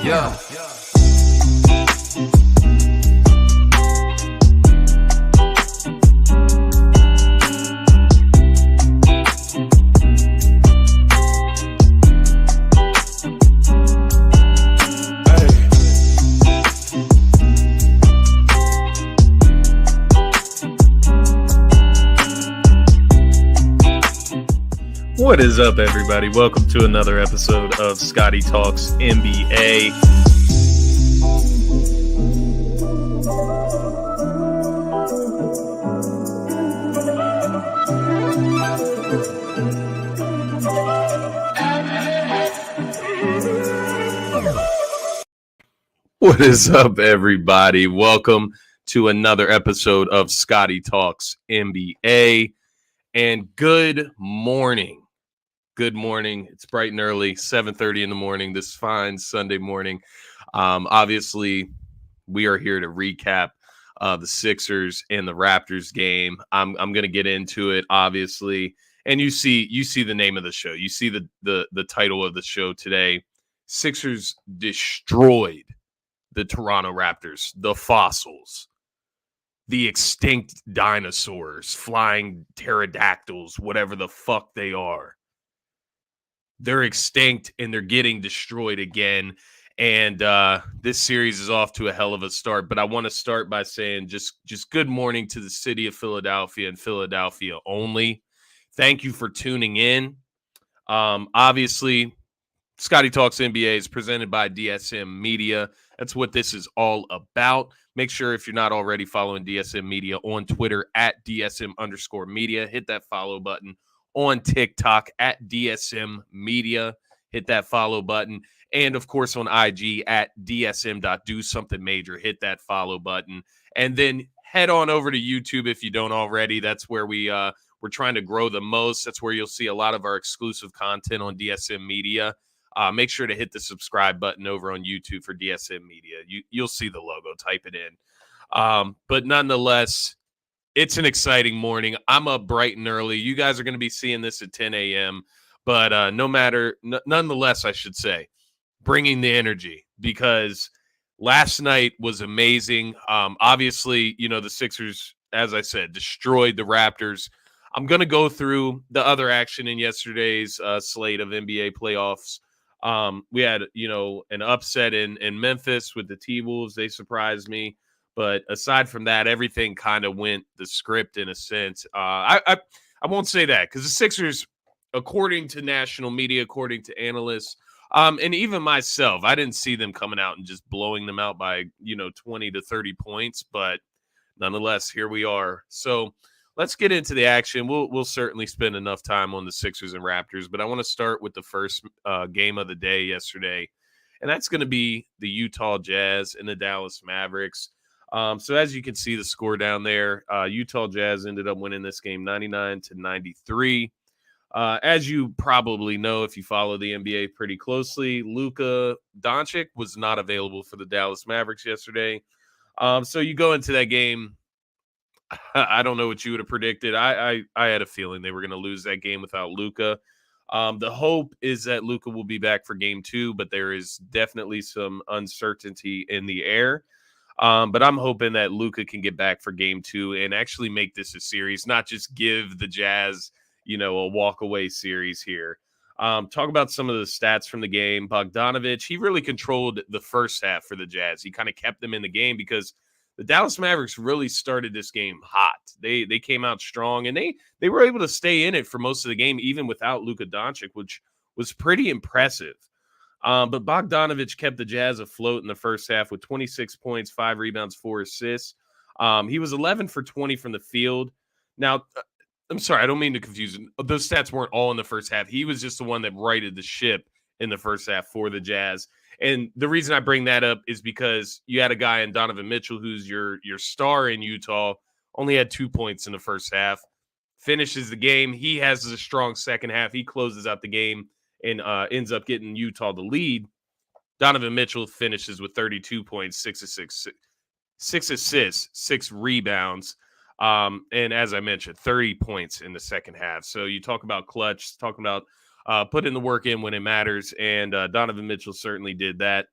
Yeah. What is up, everybody? Welcome to another episode of Scotty Talks NBA. What is up, everybody? Welcome to another episode of Scotty Talks NBA. And good morning. Good morning. It's bright and early, 7:30 in the morning, this fine Sunday morning. Obviously, we are here to recap the Sixers and the Raptors game. I'm going to get into it, obviously. And you see the name of the show. You see the title of the show today. Sixers destroyed the Toronto Raptors, the fossils, the extinct dinosaurs, flying pterodactyls, whatever the fuck they are. They're extinct and they're getting destroyed again. And this series is off to a hell of a start. But I want to start by saying just good morning to the city of Philadelphia and Philadelphia only. Thank you for tuning in. Obviously, Scotty Talks NBA is presented by DSM Media. That's what this is all about. Make sure if you're not already following DSM Media on Twitter at DSM_media, hit that follow button. On TikTok at DSM Media, hit that follow button. And, of course, on IG at DSM.DoSomethingMajor, hit that follow button. And then head on over to YouTube if you don't already. That's where we're trying to grow the most. That's where you'll see a lot of our exclusive content on DSM Media. Make sure to hit the subscribe button over on YouTube for DSM Media. You'll see the logo. Type it in. But nonetheless, it's an exciting morning. I'm up bright and early. You guys are going to be seeing this at 10 a.m. But nonetheless, I should say, bringing the energy because last night was amazing. Obviously, the Sixers, as I said, destroyed the Raptors. I'm going to go through the other action in yesterday's slate of NBA playoffs. We had, an upset in Memphis with the T-Wolves. They surprised me. But aside from that, everything kind of went the script in a sense. I won't say that because the Sixers, according to national media, according to analysts, and even myself, I didn't see them coming out and just blowing them out by, 20 to 30 points. But nonetheless, here we are. So let's get into the action. We'll certainly spend enough time on the Sixers and Raptors. But I want to start with the first game of the day yesterday. And that's going to be the Utah Jazz and the Dallas Mavericks. So as you can see the score down there, Utah Jazz ended up winning this game 99-93. As you probably know, if you follow the NBA pretty closely, Luka Doncic was not available for the Dallas Mavericks yesterday. So you go into that game, I don't know what you would have predicted. I had a feeling they were going to lose that game without Luka. The hope is that Luka will be back for game 2, but there is definitely some uncertainty in the air. But I'm hoping that Luka can get back for game 2 and actually make this a series, not just give the Jazz, a walk-away series here. Talk about some of the stats from the game. Bogdanović, he really controlled the first half for the Jazz. He kind of kept them in the game because the Dallas Mavericks really started this game hot. They came out strong, and they were able to stay in it for most of the game, even without Luka Doncic, which was pretty impressive. But Bogdanović kept the Jazz afloat in the first half with 26 points, 5 rebounds, 4 assists. He was 11 for 20 from the field. Now, I'm sorry, I don't mean to confuse him. Those stats weren't all in the first half. He was just the one that righted the ship in the first half for the Jazz. And the reason I bring that up is because you had a guy in Donovan Mitchell, who's your star in Utah, only had 2 points in the first half, finishes the game. He has a strong second half. He closes out the game and ends up getting Utah the lead. Donovan Mitchell finishes with 32 points, 6 assists, 6 rebounds. And as I mentioned, 30 points in the second half. So you talk about clutch, talking about putting the work in when it matters. And Donovan Mitchell certainly did that.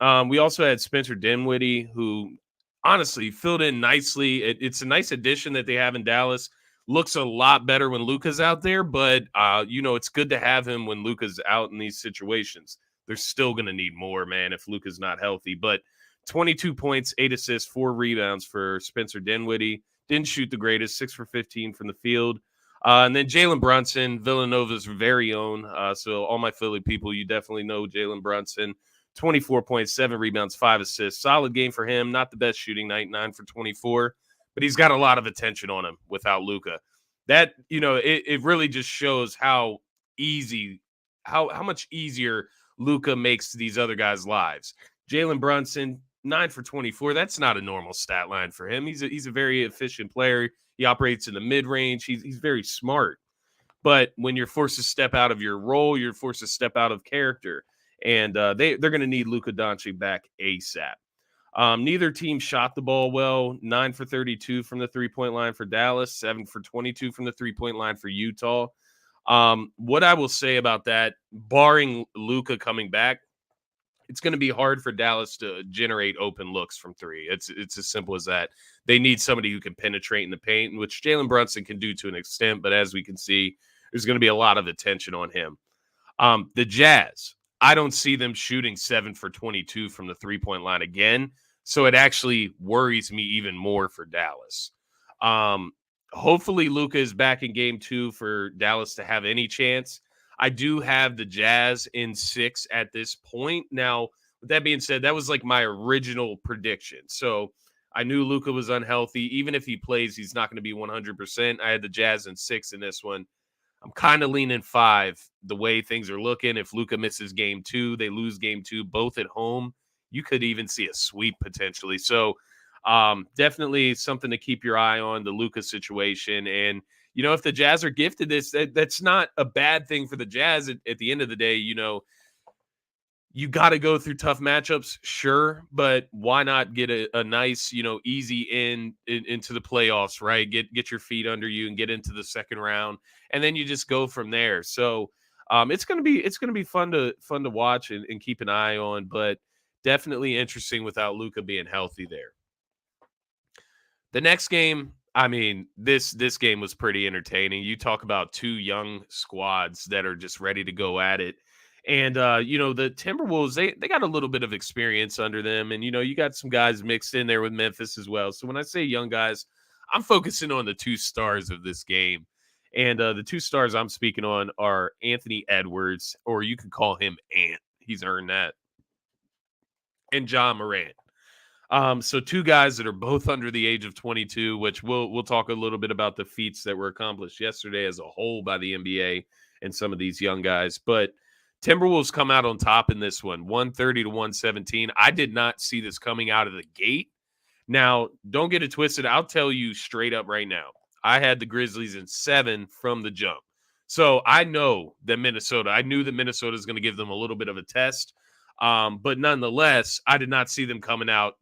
We also had Spencer Dinwiddie, who honestly filled in nicely. It's a nice addition that they have in Dallas. Looks a lot better when Luka's out there, but it's good to have him when Luka's out in these situations. They're still going to need more, man, if Luka's not healthy. But 22 points, 8 assists, 4 rebounds for Spencer Dinwiddie. Didn't shoot the greatest, 6 for 15 from the field. And then Jalen Brunson, Villanova's very own. So all my Philly people, you definitely know Jalen Brunson. 24.7 rebounds, 5 assists. Solid game for him. Not the best shooting night, 9 for 24. But he's got a lot of attention on him without Luka. That, it really just shows how much easier Luka makes these other guys' lives. Jalen Brunson, 9 for 24. That's not a normal stat line for him. He's a very efficient player. He operates in the mid-range. He's very smart. But when you're forced to step out of your role, you're forced to step out of character. And they're going to need Luka Doncic back ASAP. Neither team shot the ball well. 9 for 32 from the three-point line for Dallas. 7 for 22 from the three-point line for Utah. What I will say about that, barring Luka coming back, it's going to be hard for Dallas to generate open looks from three. It's as simple as that. They need somebody who can penetrate in the paint, which Jalen Brunson can do to an extent. But as we can see, there's going to be a lot of attention on him. The Jazz, I don't see them shooting 7 for 22 from the three-point line again. So it actually worries me even more for Dallas. Hopefully Luka is back in game 2 for Dallas to have any chance. I do have the Jazz in 6 at this point. Now, with that being said, that was like my original prediction. So I knew Luka was unhealthy. Even if he plays, he's not going to be 100%. I had the Jazz in 6 in this one. I'm kind of leaning 5 the way things are looking. If Luka misses game 2, they lose game 2, both at home. You could even see a sweep potentially. So definitely something to keep your eye on, the Luka situation. And, if the Jazz are gifted this, that's not a bad thing for the Jazz. At the end of the day, you got to go through tough matchups, sure, but why not get a nice, easy into the playoffs, right? Get your feet under you and get into the second round, and then you just go from there. So it's gonna be fun to watch and keep an eye on, but definitely interesting without Luka being healthy there. The next game, I mean, this game was pretty entertaining. You talk about two young squads that are just ready to go at it. And, the Timberwolves, they got a little bit of experience under them. And, you got some guys mixed in there with Memphis as well. So when I say young guys, I'm focusing on the two stars of this game. And the two stars I'm speaking on are Anthony Edwards, or you could call him Ant. He's earned that. And John Morant. So two guys that are both under the age of 22, which we'll talk a little bit about the feats that were accomplished yesterday as a whole by the NBA and some of these young guys. But Timberwolves come out on top in this one, 130 to 117. I did not see this coming out of the gate. Now, don't get it twisted. I'll tell you straight up right now. I had the Grizzlies in 7 from the jump. So I knew that Minnesota is going to give them a little bit of a test. But nonetheless, I did not see them coming out,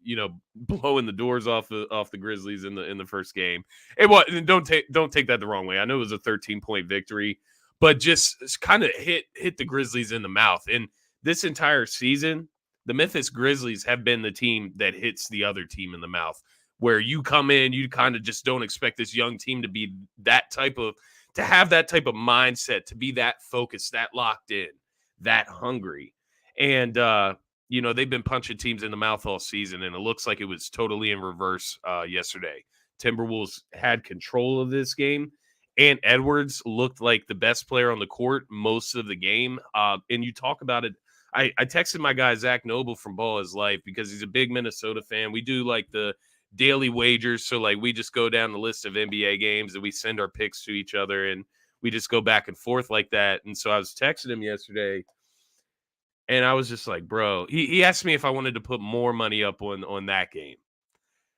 blowing the doors off the Grizzlies in the first game. It was, don't take that the wrong way. I know it was a 13-point victory, but just kind of hit the Grizzlies in the mouth. And this entire season, the Memphis Grizzlies have been the team that hits the other team in the mouth, where you come in, you kind of just don't expect this young team to be to have that type of mindset, to be that focused, that locked in, that hungry. And, they've been punching teams in the mouth all season, and it looks like it was totally in reverse yesterday. Timberwolves had control of this game, and Edwards looked like the best player on the court most of the game. And you talk about it. I texted my guy, Zach Noble from Ball His Life, because he's a big Minnesota fan. We do like the daily wagers. So like we just go down the list of NBA games and we send our picks to each other, and we just go back and forth like that. And so I was texting him yesterday, and I was just like, bro, he asked me if I wanted to put more money up on that game.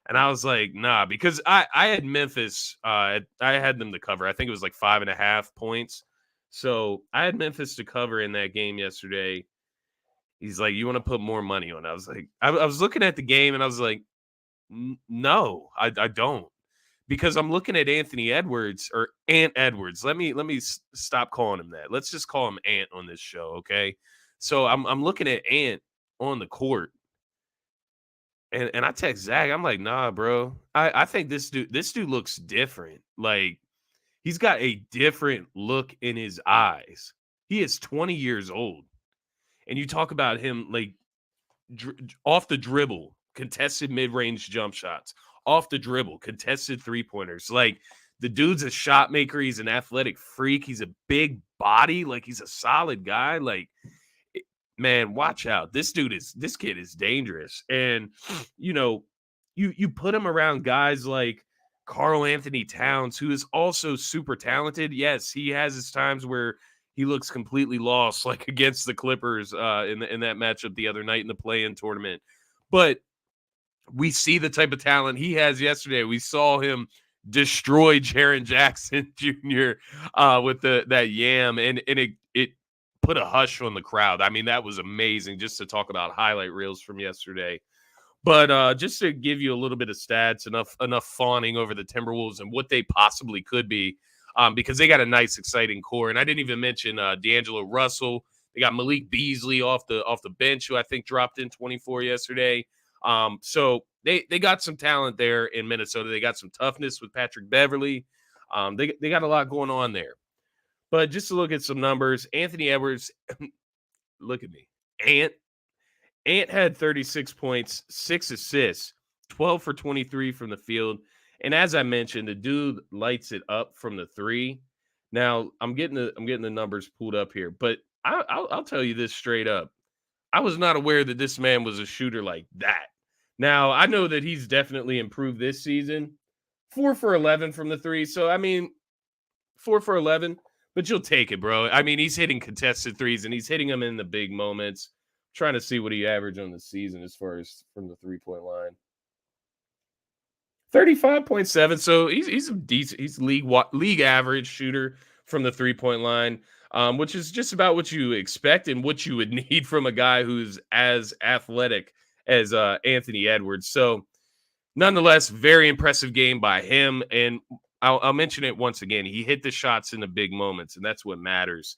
And I was like, nah, because I had Memphis. I had them to cover. I think it was like 5.5 points. So I had Memphis to cover in that game yesterday. He's like, you want to put more money on? I was like, I was looking at the game, and I was like, no, I don't. Because I'm looking at Anthony Edwards, or Ant Edwards. Let me stop calling him that. Let's just call him Ant on this show, okay? So I'm looking at Ant on the court, And I text Zach, I'm like, nah, bro. I think this dude looks different. Like, he's got a different look in his eyes. He is 20 years old. And you talk about him like off the dribble, contested mid-range jump shots, off the dribble, contested three-pointers. Like, the dude's a shot maker. He's an athletic freak. He's a big body. Like, he's a solid guy. Like, man, watch out. This kid is dangerous. And you put him around guys like Karl Anthony Towns, who is also super talented. Yes, he has his times where he looks completely lost, like against the Clippers in that matchup the other night in the play-in tournament. But we see the type of talent he has yesterday. We saw him destroy Jaren Jackson Jr. With that yam, and it put a hush on the crowd. I mean, that was amazing just to talk about highlight reels from yesterday. But just to give you a little bit of stats, enough fawning over the Timberwolves and what they possibly could be, because they got a nice, exciting core. And I didn't even mention D'Angelo Russell. They got Malik Beasley off the bench, who I think dropped in 24 yesterday. So they got some talent there in Minnesota. They got some toughness with Patrick Beverly. They got a lot going on there. But just to look at some numbers, Anthony Edwards, look at me. Ant had 36 points, 6 assists, 12 for 23 from the field. And as I mentioned, the dude lights it up from the three. Now, I'm getting the numbers pulled up here, but I'll tell you this straight up. I was not aware that this man was a shooter like that. Now, I know that he's definitely improved this season. 4 for 11 from the three. So, I mean, 4 for 11, but you'll take it, bro. I mean, he's hitting contested threes, and he's hitting them in the big moments. Trying to see what he averaged on the season as far as from the 3-point line. 35.7. So he's a decent, he's league average shooter from the 3-point line, which is just about what you expect and what you would need from a guy who's as athletic as Anthony Edwards. So nonetheless, very impressive game by him. And I'll mention it once again. He hit the shots in the big moments, and that's what matters.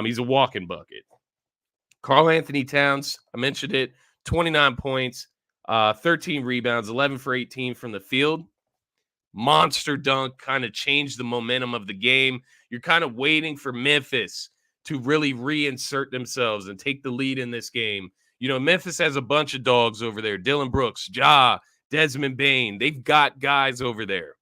He's a walking bucket. Karl Anthony Towns, I mentioned it, 29 points, 13 rebounds, 11 for 18 from the field. Monster dunk, kind of changed the momentum of the game. You're kind of waiting for Memphis to really reinsert themselves and take the lead in this game. You know, Memphis has a bunch of dogs over there. Dylan Brooks, Ja, Desmond Bane. They've got guys over there.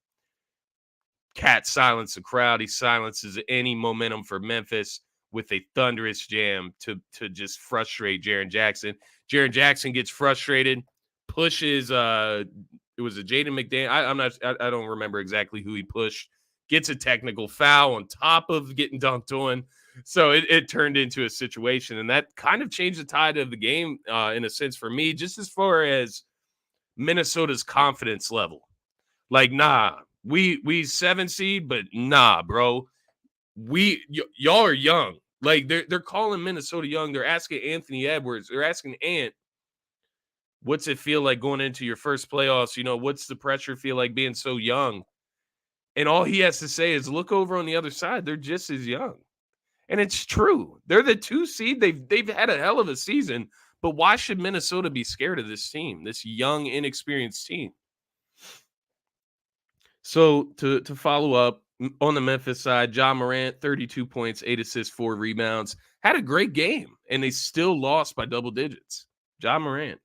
Cat silenced the crowd. He silences any momentum for Memphis with a thunderous jam to just frustrate Jaren Jackson. Jaren Jackson gets frustrated, pushes it was a Jaden McDaniel. I don't remember exactly who he pushed. Gets a technical foul on top of getting dunked on. So it turned into a situation, and that kind of changed the tide of the game in a sense for me, just as far as Minnesota's confidence level. Like, nah, we 7 seed, but nah, bro. Y'all are young. Like, they're calling Minnesota young. They're asking Anthony Edwards. They're asking Ant, what's it feel like going into your first playoffs? You know, what's the pressure feel like being so young? And all he has to say is look over on the other side. They're just as young. And it's true. They're the 2 seed. They've had a hell of a season. But why should Minnesota be scared of this team, this young, inexperienced team? So to follow up, on the Memphis side, Ja Morant, 32 points, 8 assists, 4 rebounds. Had a great game, and they still lost by double digits. Ja Morant,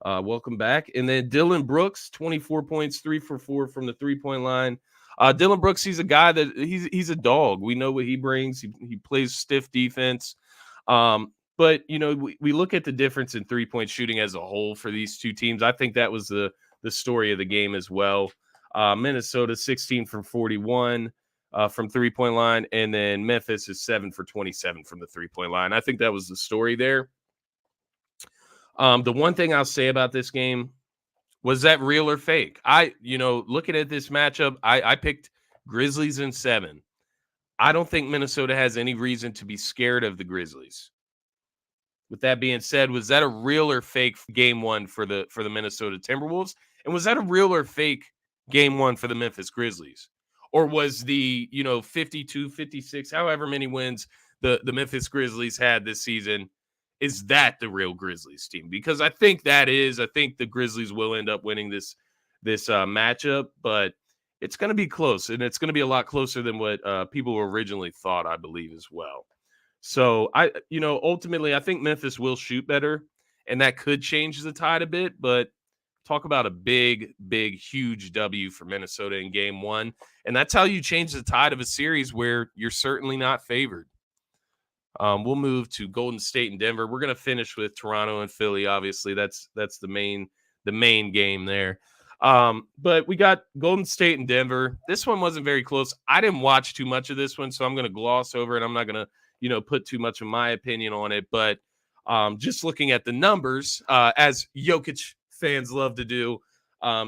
welcome back. And then Dylan Brooks, 24 points, 3 for 4 from the 3-point line. Dylan Brooks, he's a guy that he's a dog. We know what he brings. He plays stiff defense. But, you know, we look at the difference in 3-point shooting as a whole for these two teams. I think that was the story of the game as well. Minnesota 16 from 41 from 3-point line, and then Memphis is 7 for 27 from the 3-point line. I think that was the story there. The one thing I'll say about this game, was that real or fake? Looking at this matchup, I picked Grizzlies in 7. I don't think Minnesota has any reason to be scared of the Grizzlies. With that being said, was that a real or fake game 1 for the Minnesota Timberwolves? And was that a real or fake game 1 for the Memphis Grizzlies? Or was the, 52, 56, however many wins the Memphis Grizzlies had this season, is that the real Grizzlies team? Because I think the Grizzlies will end up winning this matchup, but it's going to be close, and it's going to be a lot closer than what people originally thought, I believe, as well. So ultimately, I think Memphis will shoot better, and that could change the tide a bit. But talk about a big, huge W for Minnesota in Game 1, and that's how you change the tide of a series where you're certainly not favored. We'll move to Golden State and Denver. We're going to finish with Toronto and Philly. Obviously, that's the main game there. But we got Golden State and Denver. This one wasn't very close. I didn't watch too much of this one, so I'm going to gloss over it. I'm not going to, put too much of my opinion on it. But just looking at the numbers, as Jokic fans love to do,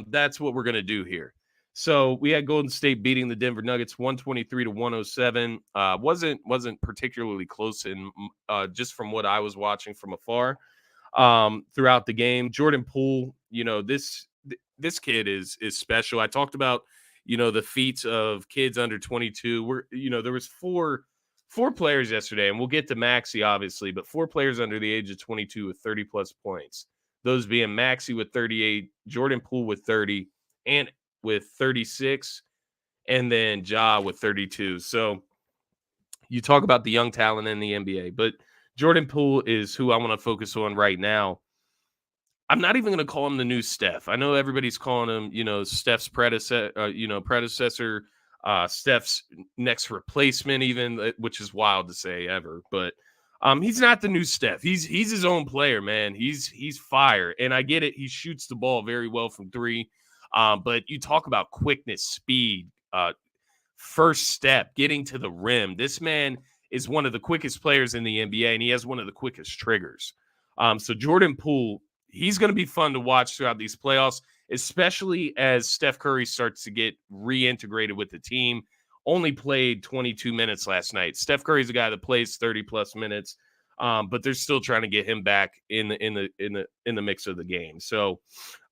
that's what we're going to do here. So we had Golden State beating the Denver Nuggets 123-107. Wasn't particularly close in just from what I was watching from afar throughout the game. Jordan Poole, this kid is special. I talked about, the feats of kids under 22. There was four players yesterday, and we'll get to Maxey, obviously, but 4 players under the age of 22 with 30-plus points. Those being Maxey with 38, Jordan Poole with 30, and with 36, and then Ja with 32. So you talk about the young talent in the NBA, but Jordan Poole is who I want to focus on right now. I'm not even going to call him the new Steph. I know everybody's calling him, Steph's predecessor, Steph's next replacement, even, which is wild to say ever. But he's not the new Steph. He's his own player, man. He's fire, and I get it. He shoots the ball very well from 3. But you talk about quickness, speed, first step, getting to the rim. This man is one of the quickest players in the NBA, and he has one of the quickest triggers. So Jordan Poole, he's going to be fun to watch throughout these playoffs, especially as Steph Curry starts to get reintegrated with the team. Only played 22 minutes last night. Steph Curry's a guy that plays 30-plus minutes, but they're still trying to get him back in the mix of the game. So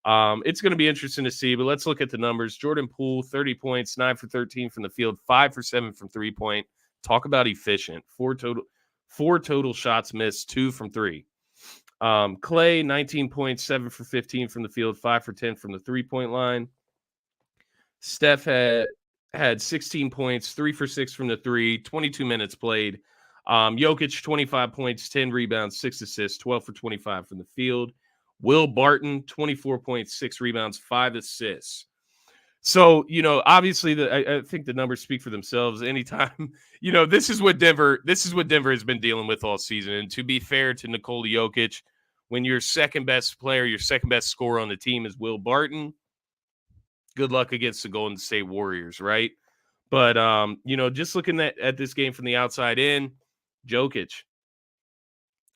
it's going to be interesting to see, but let's look at the numbers. Jordan Poole, 30 points, 9 for 13 from the field, 5 for 7 from 3-point. Talk about efficient. 4 total shots missed, 2 from 3. Clay, 19 points, 7 for 15 from the field, 5 for 10 from the 3-point line. Steph had 16 points, 3 for 6 from the 3, 22 minutes played. Jokic, 25 points, 10 rebounds, 6 assists, 12 for 25 from the field. Will Barton, 24 points, 6 rebounds, 5 assists. So, obviously, I think the numbers speak for themselves. Anytime, this is what Denver has been dealing with all season. And to be fair to Nikola Jokic, when your second best player, your second best scorer on the team is Will Barton, good luck against the Golden State Warriors, right? But, just looking at this game from the outside in, Jokic,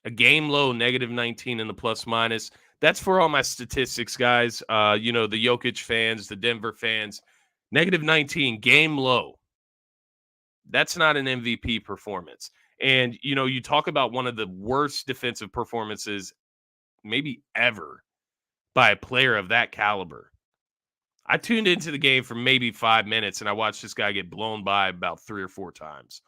a game low, -19 in the plus-minus. That's for all my statistics, guys. The Jokic fans, the Denver fans, -19, game low. That's not an MVP performance. And, you talk about one of the worst defensive performances maybe ever by a player of that caliber. I tuned into the game for maybe 5 minutes, and I watched this guy get blown by about 3 or 4 times.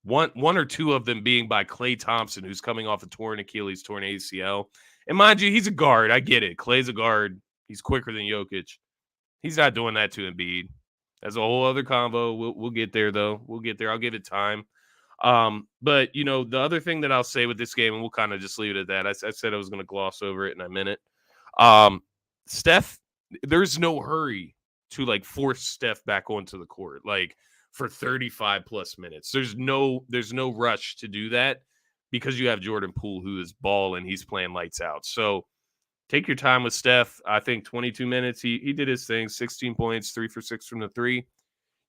One or two of them being by Klay Thompson, who's coming off a torn Achilles, torn ACL. And mind you, he's a guard. I get it. Klay's a guard. He's quicker than Jokic. He's not doing that to Embiid. That's a whole other convo. We'll get there, though. We'll get there. I'll give it time. But, the other thing that I'll say with this game, and we'll kind of just leave it at that. I said I was going to gloss over it in a minute. Steph, there's no hurry to, force Steph back onto the court, for 35-plus minutes. There's no rush to do that, because you have Jordan Poole, who is balling. He's playing lights out. So take your time with Steph. I think 22 minutes, he did his thing, 16 points, 3 for 6 from the 3.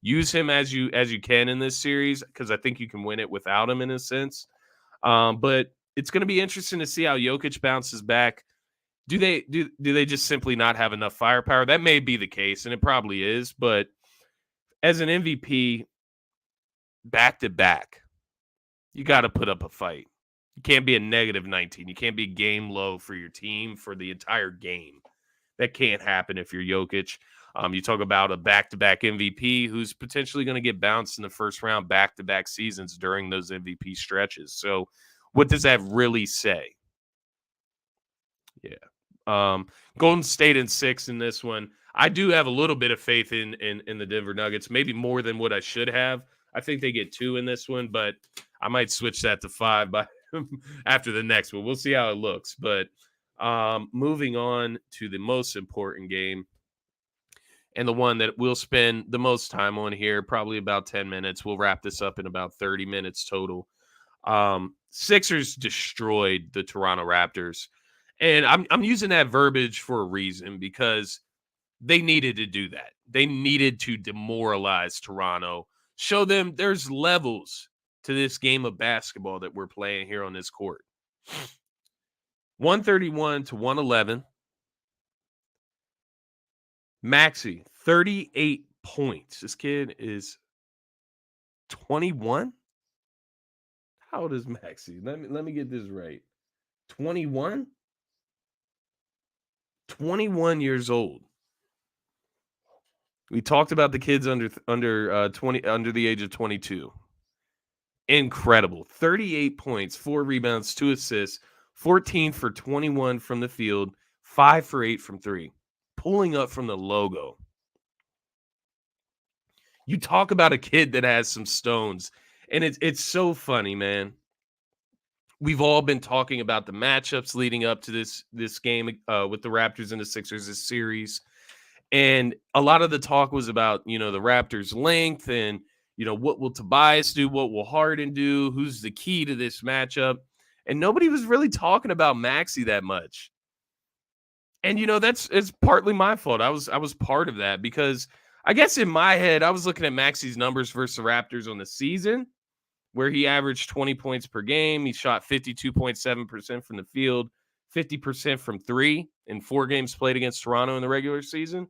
Use him as you can in this series, because I think you can win it without him in a sense. But it's going to be interesting to see how Jokic bounces back. Do they just simply not have enough firepower? That may be the case, and it probably is. But as an MVP, back-to-back, you got to put up a fight. You can't be a -19. You can't be game low for your team for the entire game. That can't happen if you're Jokic. You talk about a back-to-back MVP who's potentially going to get bounced in the first round back-to-back seasons during those MVP stretches. So what does that really say? Golden State in 6 in this one. I do have a little bit of faith in the Denver Nuggets, maybe more than what I should have. I think they get 2 in this one, but I might switch that to 5 by after the next one. We'll see how it looks. But moving on to the most important game, and the one that we'll spend the most time on here, probably about 10 minutes. We'll wrap this up in about 30 minutes total. Sixers destroyed the Toronto Raptors. And I'm using that verbiage for a reason, because they needed to do that. They needed to demoralize Toronto, show them there's levels to this game of basketball that we're playing here on this court. 131 to 111. Maxey, 38 points. This kid is 21. How old is Maxey? Let me get this right. 21? 21 years old. We talked about the kids under the age of 22. Incredible. 38 points, 4 rebounds, 2 assists, 14 for 21 from the field, 5 for 8 from 3. Pulling up from the logo. You talk about a kid that has some stones, and it's so funny, man. We've all been talking about the matchups leading up to this game with the Raptors and the Sixers, this series. And a lot of the talk was about, the Raptors' length and, what will Tobias do? What will Harden do? Who's the key to this matchup? And nobody was really talking about Maxey that much. And, it's partly my fault. I was part of that, because I guess in my head, I was looking at Maxey's numbers versus the Raptors on the season, where he averaged 20 points per game. He shot 52.7% from the field, 50% from 3 in 4 games played against Toronto in the regular season.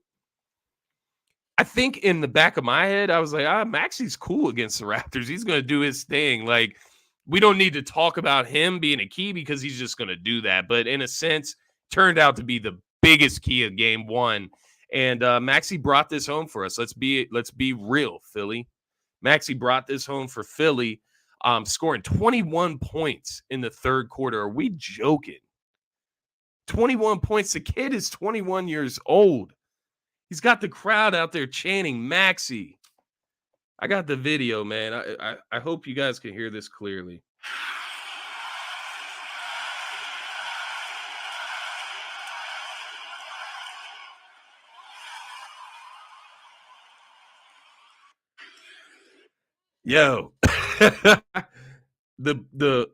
I think in the back of my head, I was like, Maxey's cool against the Raptors. He's going to do his thing. Like, we don't need to talk about him being a key, because he's just going to do that. But in a sense, turned out to be the biggest key of game 1. And Maxey brought this home for us. Let's be real, Philly. Maxey brought this home for Philly, scoring 21 points in the third quarter. Are we joking? 21 points. The kid is 21 years old. He's got the crowd out there chanting Maxey. I got the video, man. I hope you guys can hear this clearly. Yo. The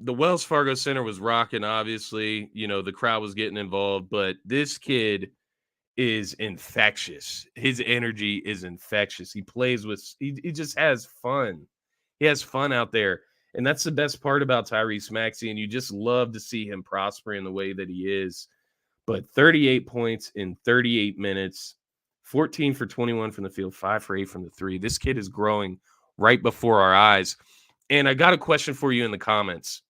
Wells Fargo Center was rocking, obviously. The crowd was getting involved, but this kid is infectious. His energy is infectious. He plays he just has fun. He has fun out there. And that's the best part about Tyrese Maxey. And you just love to see him prosper in the way that he is. But 38 points in 38 minutes, 14 for 21 from the field, 5 for 8 from the 3. This kid is growing right before our eyes. And I got a question for you in the comments.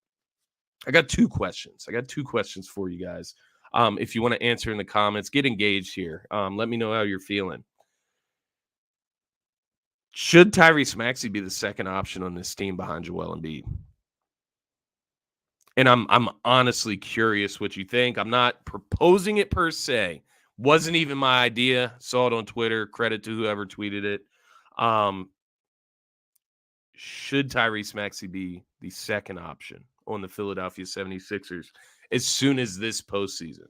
I got 2 questions. I got 2 questions for you guys. If you want to answer in the comments, get engaged here. Let me know how you're feeling. Should Tyrese Maxey be the second option on this team behind Joel Embiid? And I'm honestly curious what you think. I'm not proposing it per se. Wasn't even my idea. Saw it on Twitter. Credit to whoever tweeted it. Should Tyrese Maxey be the second option on the Philadelphia 76ers as soon as this postseason?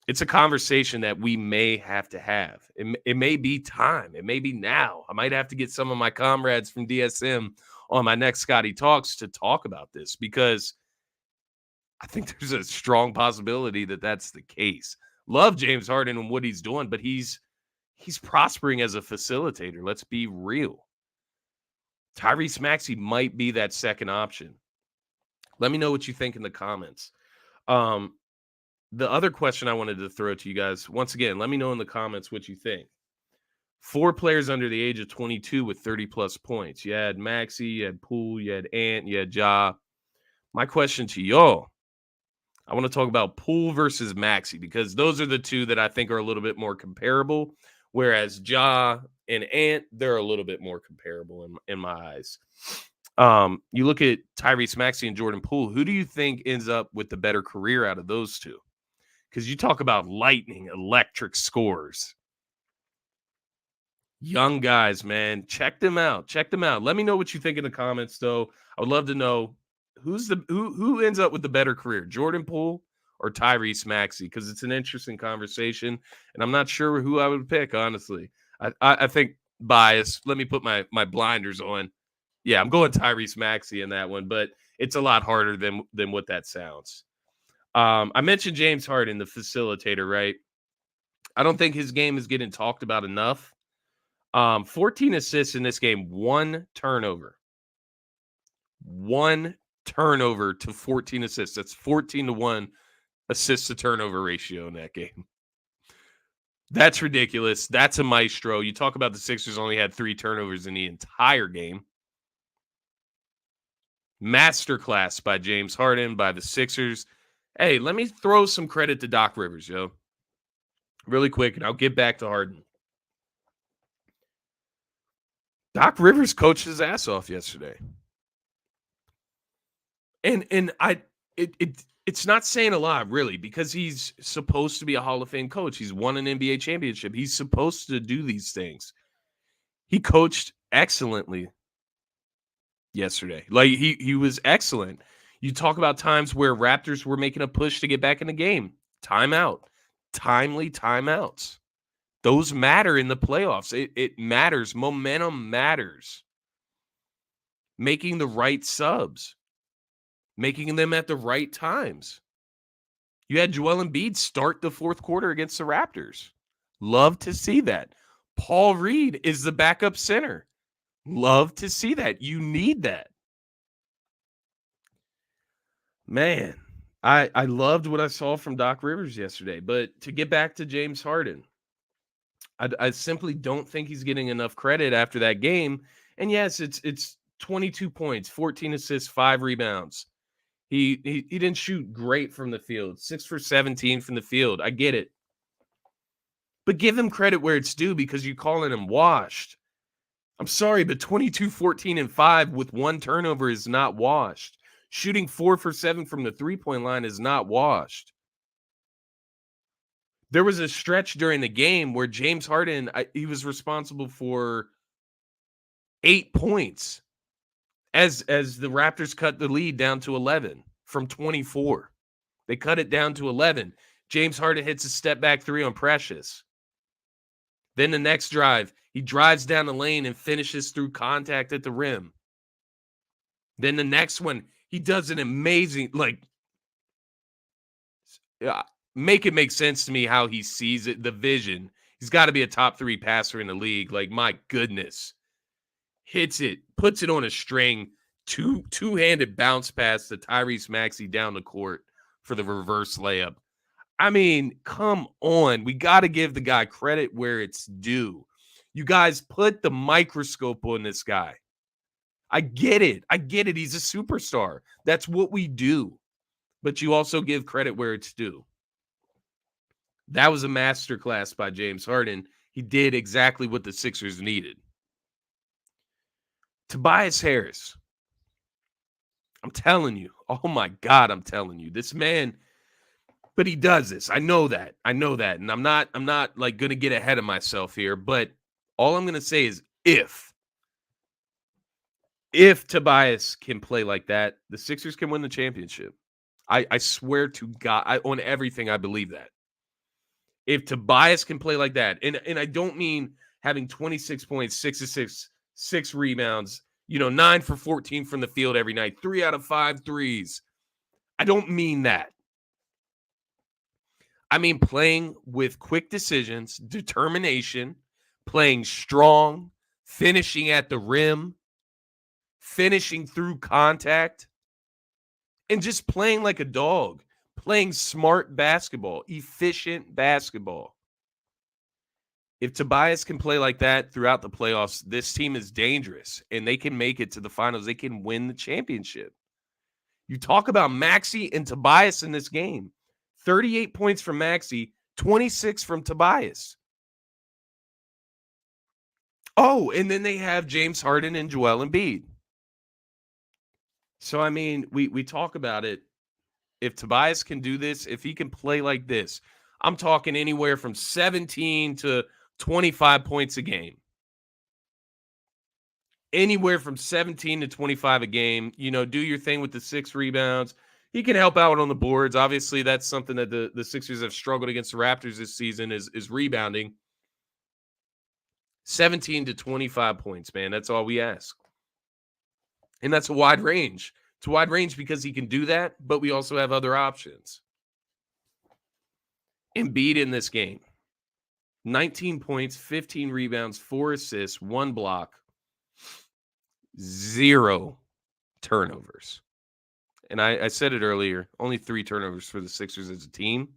It's a conversation that we may have to have. It may be time. It may be now. I might have to get some of my comrades from DSM on my next Scotty Talks to talk about this, because I think there's a strong possibility that that's the case. Love James Harden and what he's doing, but he's prospering as a facilitator. Let's be real. Tyrese Maxey might be that second option. Let me know what you think in the comments. The other question I wanted to throw to you guys, once again, let me know in the comments what you think. 4 players under the age of 22 with 30-plus points. You had Maxey, you had Poole, you had Ant, you had Ja. My question to y'all, I want to talk about Poole versus Maxey, because those are the 2 that I think are a little bit more comparable, whereas Ja and Ant, they're a little bit more comparable in my eyes. You look at Tyrese Maxey and Jordan Poole. Who do you think ends up with the better career out of those 2? because you talk about lightning, electric scores. Young guys, man. Check them out. Check them out. Let me know what you think in the comments, though. I would love to know who ends up with the better career, Jordan Poole or Tyrese Maxey, because it's an interesting conversation, and I'm not sure who I would pick, honestly. I think bias. Let me put my blinders on. Yeah, I'm going Tyrese Maxey in that one, but it's a lot harder than what that sounds. I mentioned James Harden, the facilitator, right? I don't think his game is getting talked about enough. 14 assists in this game, one turnover. One turnover to 14 assists. That's 14-1 assist to turnover ratio in that game. That's ridiculous. That's a maestro. You talk about the Sixers only had 3 turnovers in the entire game. Masterclass by James Harden, by the Sixers. Hey, let me throw some credit to Doc Rivers, yo. Really quick, and I'll get back to Harden. Doc Rivers coached his ass off yesterday. And it's not saying a lot, really, because he's supposed to be a Hall of Fame coach. He's won an NBA championship. He's supposed to do these things. He coached excellently yesterday. Like, he was excellent. You talk about times where Raptors were making a push to get back in the game. Timeout. Timely timeouts. Those matter in the playoffs. It matters. Momentum matters. Making the right subs. Making them at the right times. You had Joel Embiid start the fourth quarter against the Raptors. Love to see that. Paul Reed is the backup center. Love to see that. You need that. Man, I loved what I saw from Doc Rivers yesterday. But to get back to James Harden, I simply don't think he's getting enough credit after that game. And yes, it's 22 points, 14 assists, 5 rebounds. He didn't shoot great from the field. 6 for 17 from the field. I get it. But give him credit where it's due, because you're calling him washed. I'm sorry, but 22, 14, and 5 with 1 turnover is not washed. Shooting 4 for 7 from the three-point line is not washed. There was a stretch during the game where James Harden, he was responsible for 8 points as the Raptors cut the lead down to 11 from 24. They cut it down to 11. James Harden hits a step-back 3 on Precious. Then the next drive, he drives down the lane and finishes through contact at the rim. Then the next one, he does an amazing, make it make sense to me how he sees it, the vision. He's got to be a top 3 passer in the league. Like, my goodness. Hits it, puts it on a string, two-handed bounce pass to Tyrese Maxey down the court for the reverse layup. I mean, come on. We got to give the guy credit where it's due. You guys put the microscope on this guy. I get it. He's a superstar. That's what we do. But you also give credit where it's due. That was a masterclass by James Harden. He did exactly what the Sixers needed. Tobias Harris. I'm telling you. Oh, my God, I'm telling you. This man, but he does this. I know that. And I'm not like going to get ahead of myself here, but all I'm going to say is if Tobias can play like that, the Sixers can win the championship. I swear to God, on everything, I believe that. If Tobias can play like that, and I don't mean having 26 points, 6 assists, 6 rebounds, 9 for 14 from the field every night, 3 out of 5 threes. I don't mean that. I mean playing with quick decisions, determination, playing strong, finishing at the rim, finishing through contact, and just playing like a dog, playing smart basketball, efficient basketball. If Tobias can play like that throughout the playoffs, this team is dangerous, and they can make it to the finals. They can win the championship. You talk about Maxey and Tobias in this game. 38 points from Maxey, 26 from Tobias. Oh, and then they have James Harden and Joel Embiid. So, I mean, we talk about it. if Tobias can do this, if he can play like this, I'm talking anywhere from 17 to 25 points a game. Anywhere from 17 to 25 a game. Do your thing with the 6 rebounds. He can help out on the boards. Obviously, that's something that the Sixers have struggled against the Raptors this season is rebounding. 17 to 25 points, man. That's all we ask. And that's a wide range. It's a wide range because he can do that, but we also have other options. Embiid in this game. 19 points, 15 rebounds, 4 assists, 1 block, 0 turnovers. And I said it earlier, only 3 turnovers for the Sixers as a team.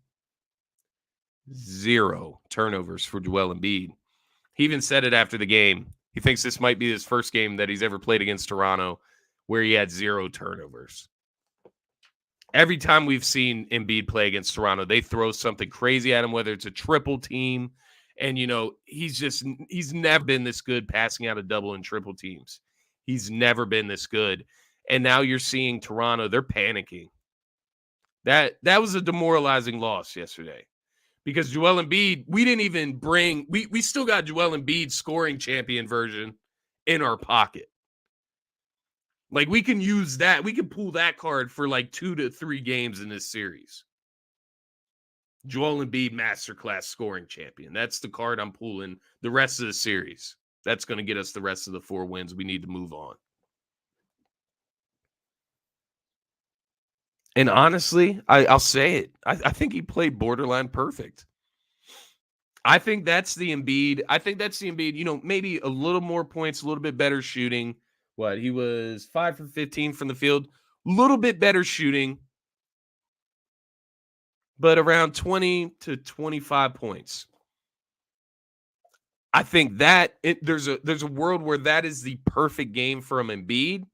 0 turnovers for Joel Embiid. He even said it after the game. He thinks this might be his first game that he's ever played against Toronto where he had 0 turnovers. Every time we've seen Embiid play against Toronto, they throw something crazy at him, whether it's a triple team. And, he's never been this good passing out of double and triple teams. He's never been this good. And now you're seeing Toronto, they're panicking. That was a demoralizing loss yesterday because Joel Embiid, we didn't even bring, we still got Joel Embiid scoring champion version in our pocket. Like we can use that. We can pull that card for like 2 to 3 games in this series. Joel Embiid masterclass scoring champion. That's the card I'm pulling the rest of the series. That's going to get us the rest of the 4 wins. We need to move on. And honestly, I'll say it. I think he played borderline perfect. I think that's the Embiid. Maybe a little more points, a little bit better shooting. He was 5 for 15 from the field. A little bit better shooting. But around 20 to 25 points. I think that there's a world where that is the perfect game from Embiid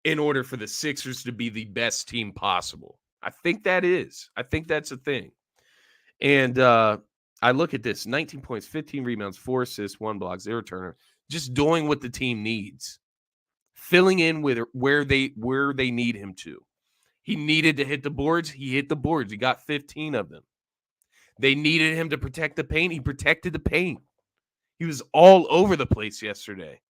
in order for the Sixers to be the best team possible. I think that's a thing. And I look at this, 19 points, 15 rebounds, 4 assists, 1 block, 0 turnover, just doing what the team needs. Filling in with where they need him to. He needed to hit the boards. He hit the boards. He got 15 of them. They needed him to protect the paint. He protected the paint. He was all over the place yesterday.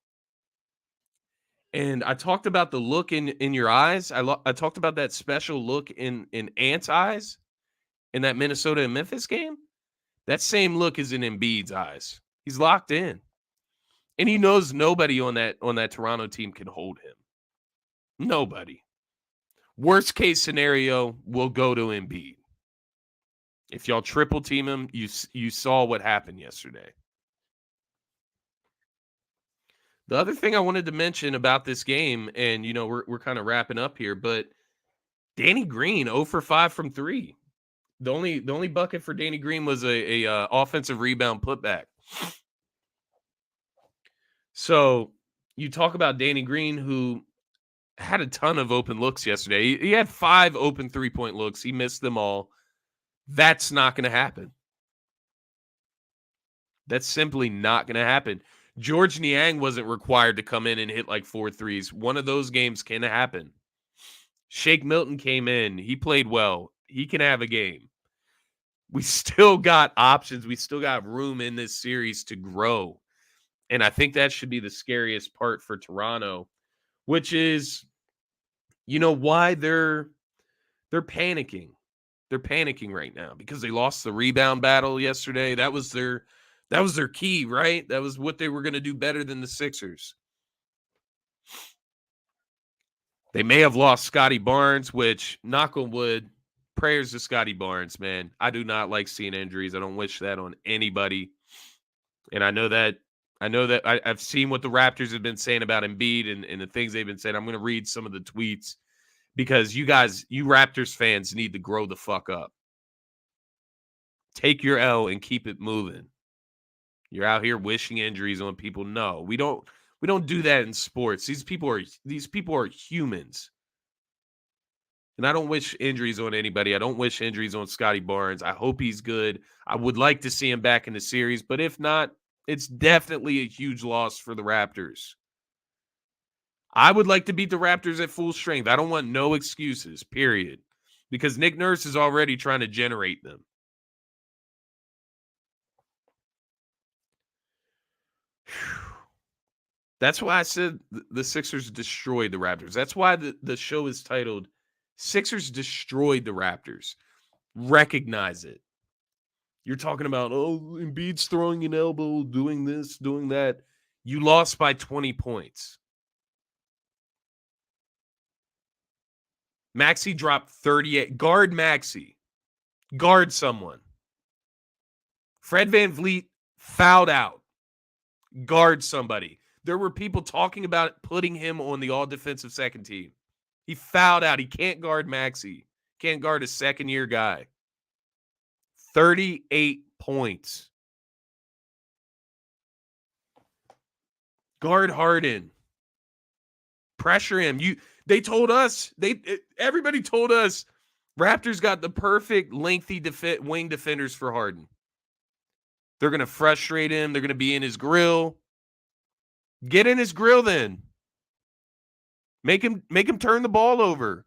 And I talked about the look in your eyes. I talked about that special look in Ant's eyes in that Minnesota and Memphis game. That same look is in Embiid's eyes. He's locked in. And he knows nobody on that Toronto team can hold him. Nobody. Worst case scenario, we'll go to Embiid. If y'all triple team him, you saw what happened yesterday. The other thing I wanted to mention about this game, and we're kind of wrapping up here, but Danny Green 0 for 5 from 3. The only bucket for Danny Green was a offensive rebound putback. So you talk about Danny Green, who had a ton of open looks yesterday. He had 5 open 3-point looks. He missed them all. That's not going to happen. That's simply not going to happen. George Niang wasn't required to come in and hit like 4 threes. One of those games can happen. Shake Milton came in. He played well. He can have a game. We still got options. We still got room in this series to grow. And I think that should be the scariest part for Toronto, which is, why they're panicking. They're panicking right now because they lost the rebound battle yesterday. That was their key, right? That was what they were going to do better than the Sixers. They may have lost Scotty Barnes, which, knock on wood, prayers to Scotty Barnes, man. I do not like seeing injuries. I don't wish that on anybody. And I know that I've seen what the Raptors have been saying about Embiid and the things they've been saying. I'm going to read some of the tweets because you Raptors fans need to grow the fuck up. Take your L and keep it moving. You're out here wishing injuries on people. No, we don't do that in sports. These people are humans. And I don't wish injuries on anybody. I don't wish injuries on Scotty Barnes. I hope he's good. I would like to see him back in the series, but if not, it's definitely a huge loss for the Raptors. I would like to beat the Raptors at full strength. I don't want no excuses, period. because Nick Nurse is already trying to generate them. That's why I said the Sixers destroyed the Raptors. That's why the show is titled Sixers Destroyed the Raptors. Recognize it. You're talking about, oh, Embiid's throwing an elbow, doing this, doing that. You lost by 20 points. Maxey dropped 38. Guard Maxey. Guard someone. Fred VanVleet fouled out. Guard somebody. There were people talking about putting him on the all-defensive second team. He fouled out. He can't guard Maxey. Can't guard a second-year guy. 38 points. Guard Harden. Pressure him. They told us, everybody told us Raptors got the perfect lengthy wing defenders for Harden. They're going to frustrate him. They're going to be in his grill. Get in his grill then. Make him turn the ball over.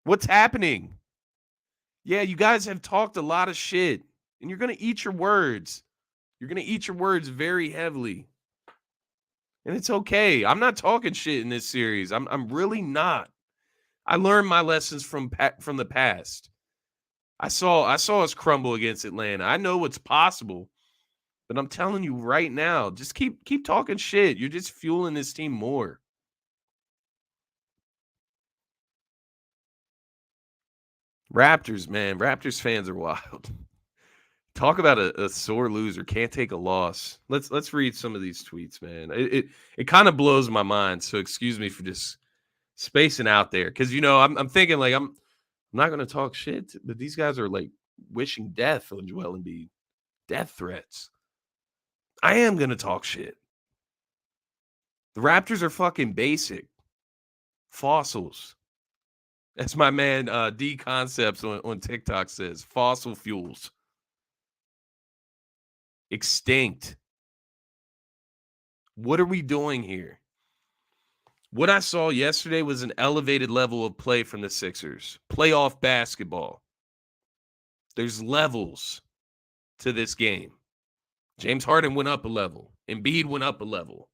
What's happening? Yeah, you guys have talked a lot of shit, and you're going to eat your words. You're going to eat your words very heavily. And it's okay. I'm not talking shit in this series. I'm really not. I learned my lessons from the past. I saw us crumble against Atlanta. I know what's possible. But I'm telling you right now, just keep talking shit. You're just fueling this team more. Raptors, man. Raptors fans are wild. Talk about a sore loser. Can't take a loss. Let's read some of these tweets, man. It kind of blows my mind. So excuse me for just spacing out there. Because, I'm thinking, like, I'm not going to talk shit. But these guys are, like, wishing death on Joel Embiid. Death threats. I am going to talk shit. The Raptors are fucking basic. Fossils. That's my man D Concepts on TikTok says. Fossil fuels. Extinct. What are we doing here? What I saw yesterday was an elevated level of play from the Sixers. Playoff basketball. There's levels to this game. James Harden went up a level. Embiid went up a level.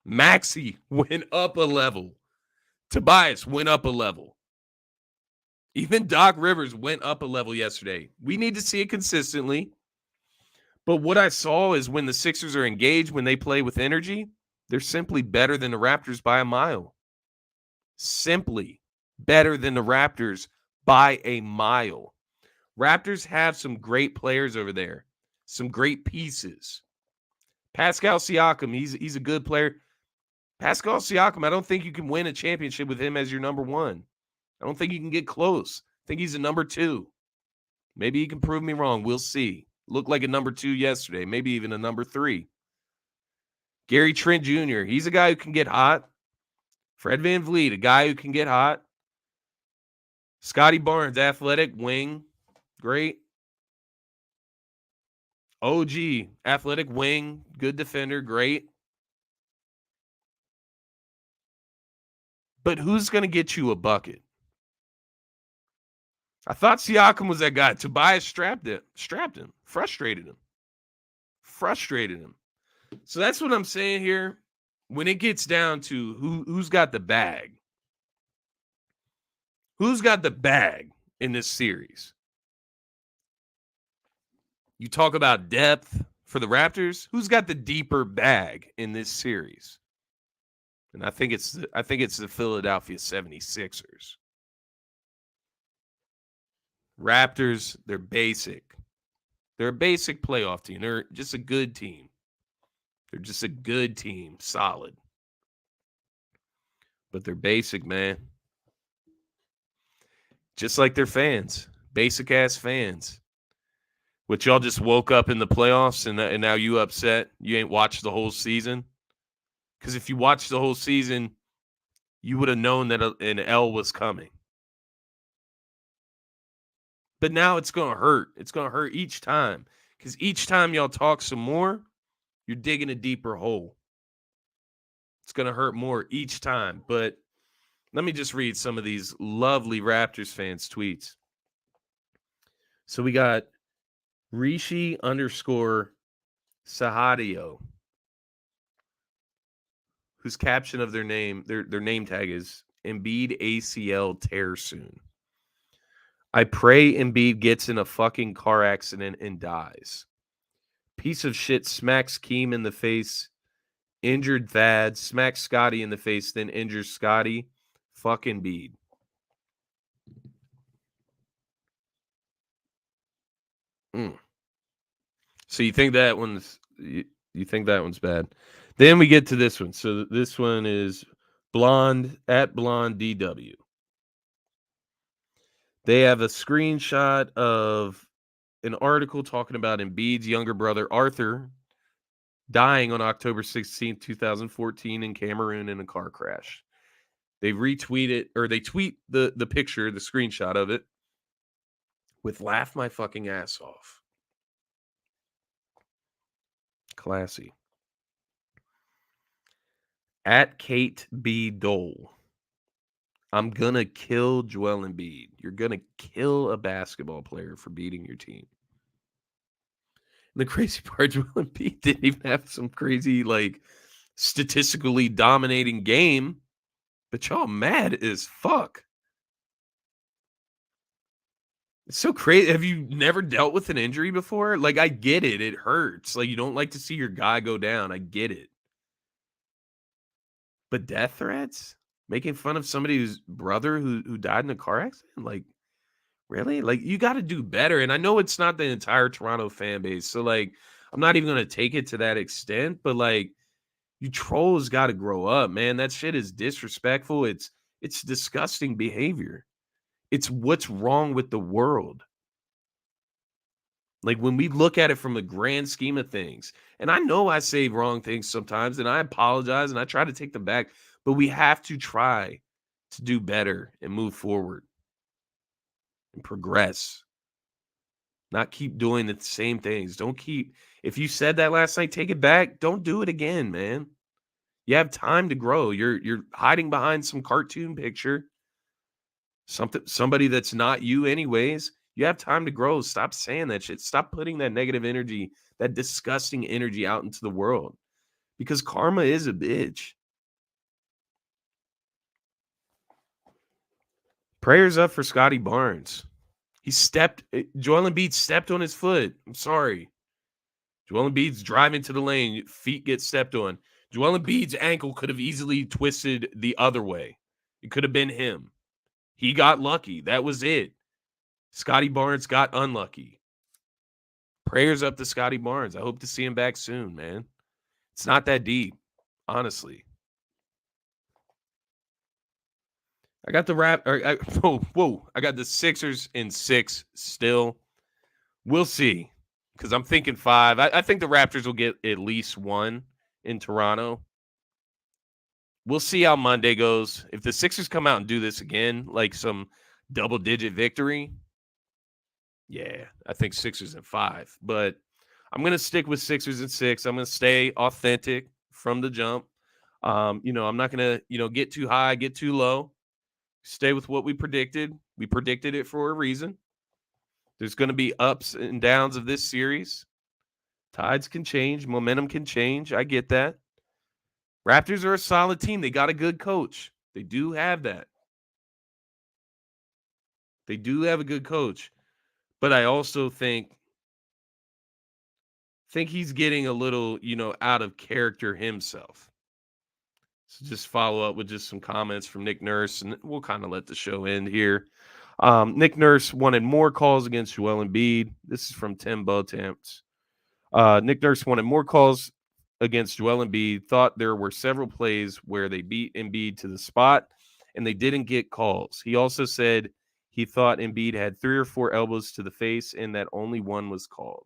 Maxey went up a level. Tobias went up a level. Even Doc Rivers went up a level yesterday. We need to see it consistently. But what I saw is when the Sixers are engaged, when they play with energy, they're simply better than the Raptors by a mile. Simply better than the Raptors by a mile. Raptors have some great players over there. Some great pieces. Pascal Siakam, he's a good player. Pascal Siakam, I don't think you can win a championship with him as your number one. I don't think you can get close. I think he's a number two. Maybe he can prove me wrong. We'll see. Looked like a number two yesterday, maybe even a number three. Gary Trent Jr., he's a guy who can get hot. Fred VanVleet, a guy who can get hot. Scotty Barnes, athletic, wing, great. OG, athletic wing, good defender, great. But who's going to get you a bucket? I thought Siakam was that guy. Tobias strapped him, frustrated him. So that's what I'm saying here. When it gets down to who's got the bag, who's got the bag in this series? You talk about depth for the Raptors. Who's got the deeper bag in this series? And I think it's the Philadelphia 76ers. Raptors, they're basic. They're a basic playoff team. They're just a good team. They're just a good team, solid. But they're basic, man. Just like their fans, basic-ass fans. Which y'all just woke up in the playoffs and now you upset? You ain't watched the whole season? Because if you watched the whole season, you would have known that an L was coming. But now it's going to hurt. It's going to hurt each time. Because each time y'all talk some more, you're digging a deeper hole. It's going to hurt more each time. But Let me just read some of these lovely Raptors fans' tweets. So we got Rishi_Sahadio, whose caption of their name, their name tag is Embiid ACL tear soon. I pray Embiid gets in a fucking car accident and dies. Piece of shit smacks Keem in the face, injured Thad, smacks Scotty in the face, then injures Scotty. Fuck Embiid. So you think that one's bad? Then we get to this one. So this one is blonde DW. They have a screenshot of an article talking about Embiid's younger brother Arthur dying on October 16th, 2014 in Cameroon in a car crash. They retweet it, or they tweet the picture, the screenshot of it, with laugh my fucking ass off. Classy. At Kate B. Dole. I'm going to kill Joel Embiid. You're going to kill a basketball player for beating your team. And the crazy part, Joel Embiid didn't even have some crazy, like, statistically dominating game, but y'all mad as fuck. It's so crazy. Have you never dealt with an injury before? Like, I get it. It hurts. Like, you don't like to see your guy go down. I get it. But death threats? Making fun of somebody whose brother who died in a car accident? Like, really? Like, you got to do better. And I know it's not the entire Toronto fan base. So, like, I'm not even going to take it to that extent. But, like, you trolls got to grow up, man. That shit is disrespectful. It's disgusting behavior. It's what's wrong with the world. Like, when we look at it from the grand scheme of things, and I know I say wrong things sometimes, and I apologize, and I try to take them back, but we have to try to do better and move forward and progress. Not keep doing the same things. Don't keep, if you said that last night, take it back. Don't do it again, man. You have time to grow. You're hiding behind some cartoon picture. Somebody that's not you anyways. You have time to grow. Stop saying that shit. Stop putting that negative energy, that disgusting energy out into the world. Because karma is a bitch. Prayers up for Scotty Barnes. Joel Embiid stepped on his foot. I'm sorry. Joel Embiid's driving to the lane. Feet get stepped on. Joel Embiid's ankle could have easily twisted the other way. It could have been him. He got lucky. That was it. Scotty Barnes got unlucky. Prayers up to Scotty Barnes. I hope to see him back soon, man. It's not that deep, honestly. I got the I got the Sixers in 6 still. We'll see, because I'm thinking 5. I think the Raptors will get at least 1 in Toronto. We'll see how Monday goes. If the Sixers come out and do this again, like some double-digit victory, yeah, I think Sixers in 5. But I'm going to stick with Sixers in 6. I'm going to stay authentic from the jump. I'm not going to, get too high, get too low. Stay with what we predicted. We predicted it for a reason. There's going to be ups and downs of this series. Tides can change. Momentum can change. I get that. Raptors are a solid team. They got a good coach. They do have that. They do have a good coach. But I also think he's getting a little, out of character himself. So just follow up with just some comments from Nick Nurse, and we'll kind of let the show end here. Nick Nurse wanted more calls against Joel Embiid. This is from Tim Botamps. Nick Nurse wanted more calls against Joel Embiid, thought there were several plays where they beat Embiid to the spot, and they didn't get calls. He also said he thought Embiid had 3 or 4 elbows to the face and that only one was called.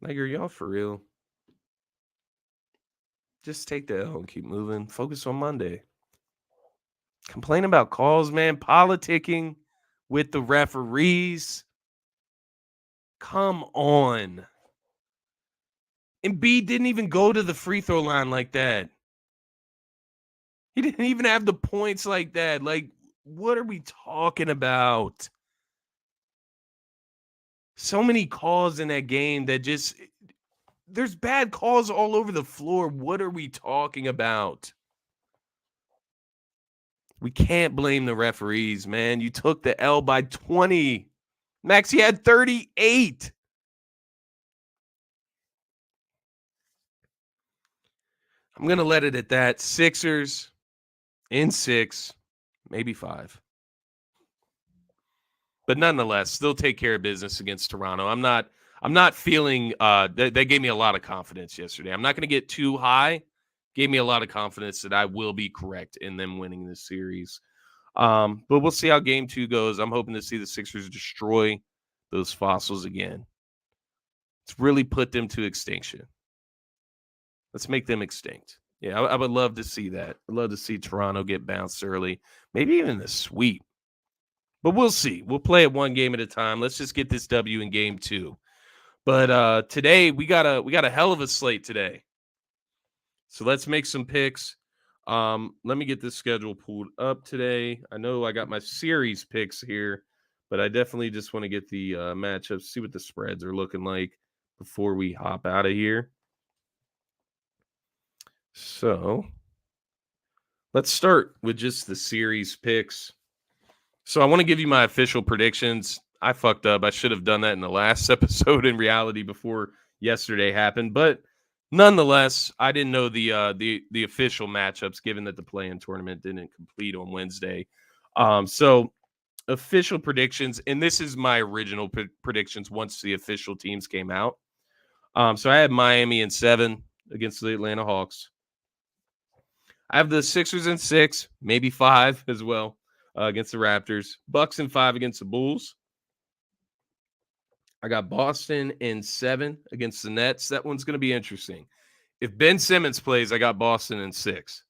Like, are y'all for real? Just take the L and keep moving. Focus on Monday. Complain about calls, man. Politicking with the referees. Come on. Embiid didn't even go to the free throw line like that. He didn't even have the points like that. Like, what are we talking about? So many calls in that game that just there's bad calls all over the floor. What are we talking about? We can't blame the referees, man. You took the L by 20. Max, he had 38. I'm going to let it at that. Sixers in 6, maybe 5. But nonetheless, still take care of business against Toronto. I'm not feeling they gave me a lot of confidence yesterday. I'm not going to get too high. Gave me a lot of confidence that I will be correct in them winning this series. But we'll see how game 2 goes. I'm hoping to see the Sixers destroy those fossils again. Let's really put them to extinction. Let's make them extinct. Yeah, I would love to see that. I'd love to see Toronto get bounced early, maybe even the sweep. But we'll see. We'll play it one game at a time. Let's just get this W in game 2. But today we got a hell of a slate today. So let's make some picks. Let me get this schedule pulled up today. I know I got my series picks here, but I definitely just want to get the matchups, see what the spreads are looking like before we hop out of here. So let's start with just the series picks. So I want to give you my official predictions. I fucked up. I should have done that in the last episode in reality before yesterday happened. But nonetheless, I didn't know the official matchups given that the play-in tournament didn't complete on Wednesday. So official predictions, and this is my original predictions once the official teams came out. So I had Miami in 7 against the Atlanta Hawks. I have the Sixers in 6, maybe 5 as well. Against the Raptors. Bucks in 5 against the Bulls. I got Boston in 7 against the Nets. That one's going to be interesting. If Ben Simmons plays, I got Boston in 6.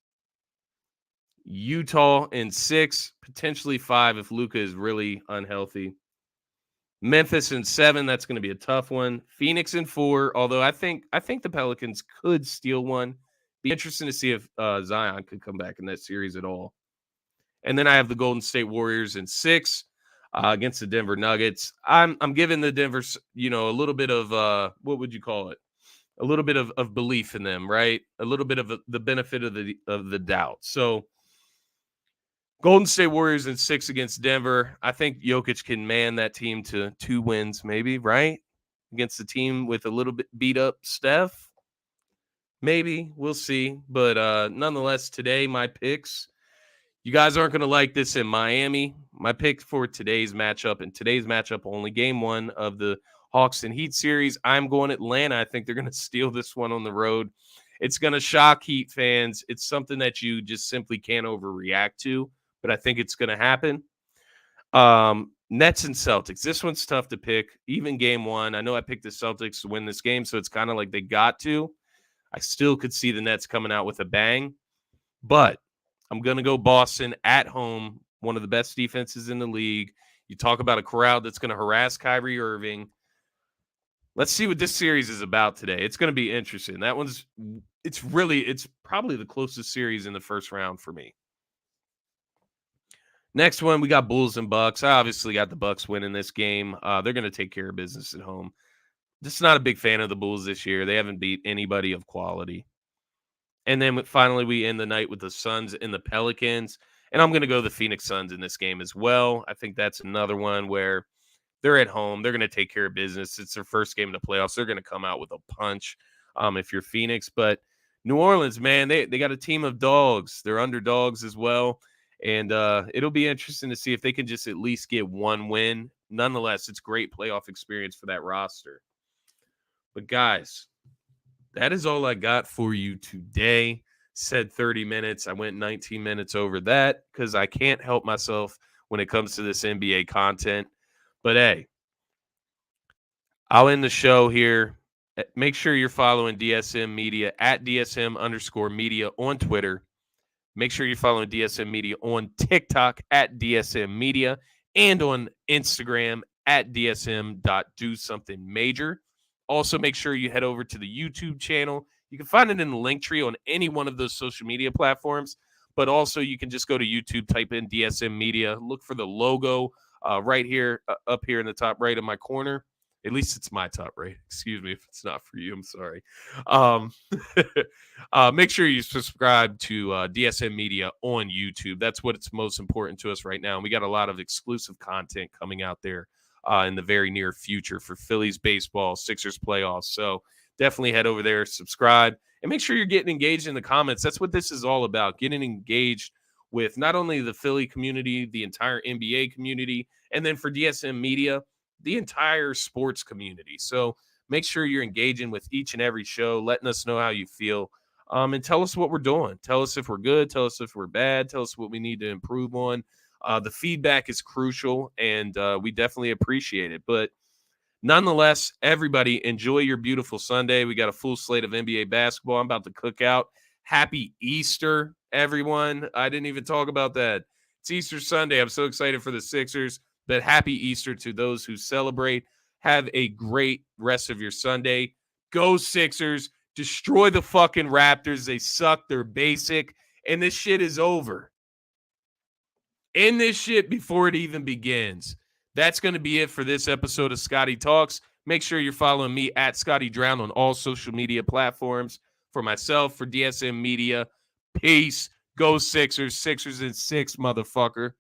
Utah in 6, potentially 5 if Luka is really unhealthy. Memphis in 7, that's going to be a tough one. Phoenix in 4, although I think the Pelicans could steal one. Be interesting to see if Zion could come back in that series at all. And then I have the Golden State Warriors in 6 against the Denver Nuggets. I'm giving the Denver's, a little bit of what would you call it? A little bit of belief in them, right? A little bit of the benefit of the doubt. So Golden State Warriors in 6 against Denver. I think Jokic can man that team to 2 wins, maybe, right? Against the team with a little bit beat up Steph. Maybe. We'll see. But nonetheless, today my picks. You guys aren't going to like this in Miami. My pick for today's matchup, and today's matchup only game 1 of the Hawks and Heat series. I'm going Atlanta. I think they're going to steal this one on the road. It's going to shock Heat fans. It's something that you just simply can't overreact to, but I think it's going to happen. Nets and Celtics. This one's tough to pick. Even game 1. I know I picked the Celtics to win this game, so it's kind of like they got to. I still could see the Nets coming out with a bang, but I'm going to go Boston at home, one of the best defenses in the league. You talk about a crowd that's going to harass Kyrie Irving. Let's see what this series is about today. It's going to be interesting. It's probably the closest series in the first round for me. Next one, we got Bulls and Bucks. I obviously got the Bucks winning this game. They're going to take care of business at home. Just not a big fan of the Bulls this year. They haven't beat anybody of quality. And then finally, we end the night with the Suns and the Pelicans. And I'm going to go the Phoenix Suns in this game as well. I think that's another one where they're at home. They're going to take care of business. It's their first game in the playoffs. They're going to come out with a punch if you're Phoenix. But New Orleans, man, they got a team of dogs. They're underdogs as well. And it'll be interesting to see if they can just at least get one win. Nonetheless, it's great playoff experience for that roster. But guys, that is all I got for you today. Said 30 minutes. I went 19 minutes over that because I can't help myself when it comes to this NBA content. But hey, I'll end the show here. Make sure you're following DSM Media at DSM_media on Twitter. Make sure you're following DSM Media on TikTok at DSM Media and on Instagram at DSM.DoSomethingMajor. Also, make sure you head over to the YouTube channel. You can find it in the link tree on any one of those social media platforms. But also you can just go to YouTube, type in DSM Media, look for the logo right here, up here in the top right of my corner. At least it's my top right. Excuse me if it's not for you. I'm sorry. Make sure you subscribe to DSM Media on YouTube. That's what's most important to us right now. And we got a lot of exclusive content coming out there in the very near future for Phillies baseball, Sixers playoffs. So definitely head over there, subscribe, and make sure you're getting engaged in the comments. That's what this is all about, getting engaged with not only the Philly community, the entire NBA community, and then for DSM Media, the entire sports community. So make sure you're engaging with each and every show, letting us know how you feel, and tell us what we're doing. Tell us if we're good. Tell us if we're bad. Tell us what we need to improve on. The feedback is crucial, and we definitely appreciate it. But nonetheless, everybody, enjoy your beautiful Sunday. We got a full slate of NBA basketball. I'm about to cook out. Happy Easter, everyone. I didn't even talk about that. It's Easter Sunday. I'm so excited for the Sixers. But happy Easter to those who celebrate. Have a great rest of your Sunday. Go Sixers. Destroy the fucking Raptors. They suck. They're basic. And this shit is over. End this shit before it even begins. That's going to be it for this episode of Scotty Talks. Make sure you're following me at Scotty Drown on all social media platforms. For myself, for DSM Media. Peace. Go Sixers. Sixers in 6, motherfucker.